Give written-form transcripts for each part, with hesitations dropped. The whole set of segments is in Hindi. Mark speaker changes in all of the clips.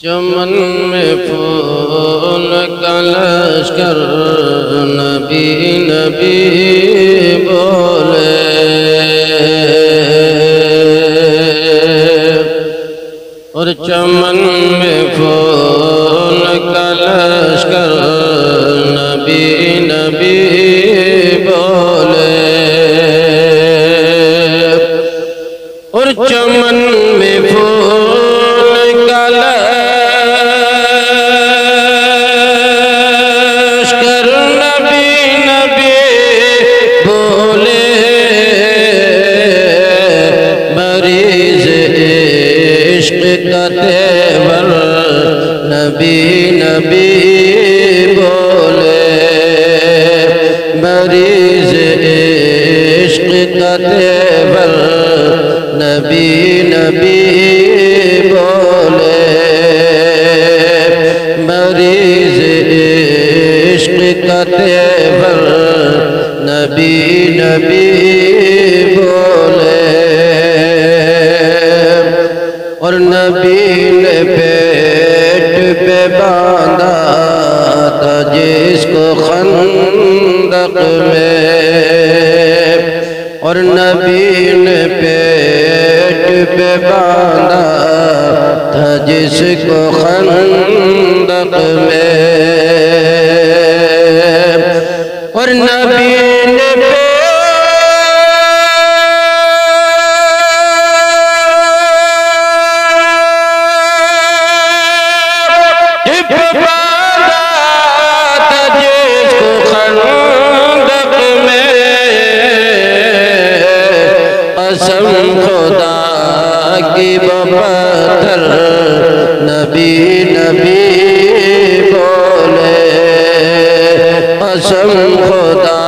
Speaker 1: चमन में फूल का लश्कर नबी नबी बोले। और चमन में फूल का लश्कर नबी नबी बोले। और चमन में फूल का लश्कर नबी नबी बोले। मरीज इश्क का तेवर नबी नबी बोले। मरीज इश्क का तेवर नबी नबी बोले। मरीज इश्क का तेवर नबी नबी बोले। और नबी ने पेट पे बांधा था जिसको खंदक में। और नबी ने पेट पे बांधा था जिसको खंदक में। और नबी ने पेट पे बांधा था जिसको खंदक में। कसम खुदा की पत्थर नबी नबी बोले। कसम खुदा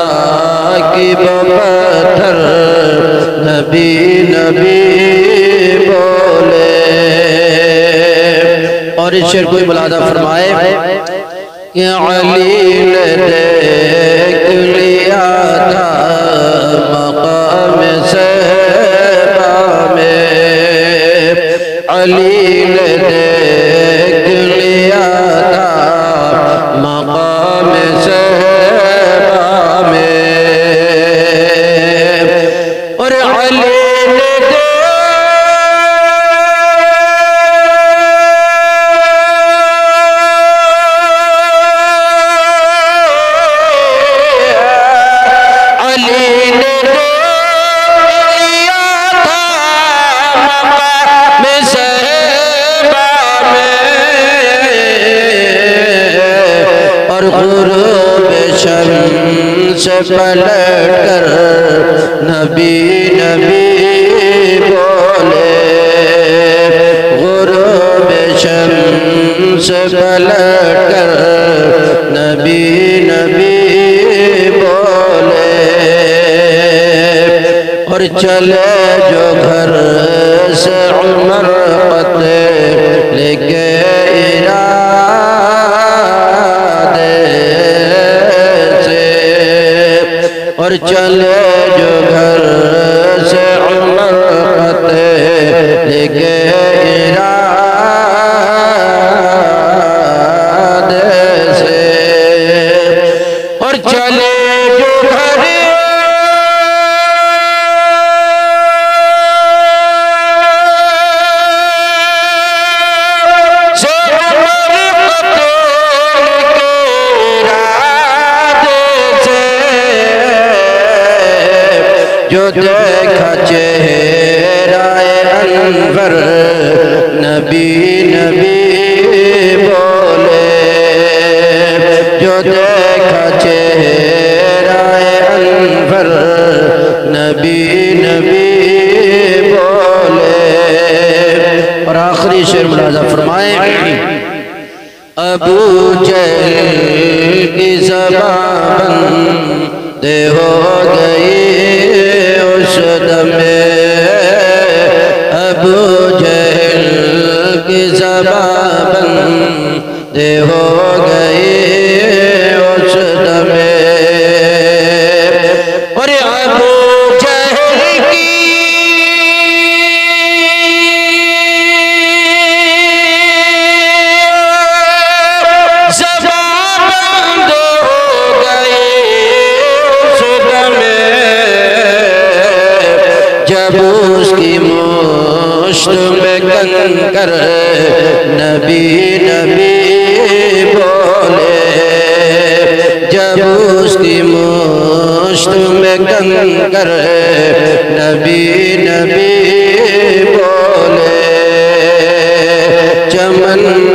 Speaker 1: की पत्थर नबी नबी बोले। और इस शेर को ही मुलादा फरमाए कि अली ने देख लिया था मकाम सहबा में। अली ने देख लिया था मकाम सहबा में। और अली ने से पलट कर नबी नबी बोले। गुरूब शम्स से पलट कर नबी नबी बोले। और चले जो घर से उमर पते लेके और चले जो घर से उमर फतेह लेके इरादे से। और चले जो घर से उमर फतेह लेके इरादे से। जो देखा चेहराए अनवर नबी नबी बोले। जो देखा चेहराए अनवर नबी नबी बोले। और आखिरी शेर मुलाजा फरमाए अबू जहल की ज़बान बंद हो गई उस दमे। अबू जहल की ज़बान बंद हो गई उस दमे। और अबू जहल की मुश्त में कंकर नबी नबी बोले। जब उसकी मुश्त में कंकर नबी नबी बोले। चमन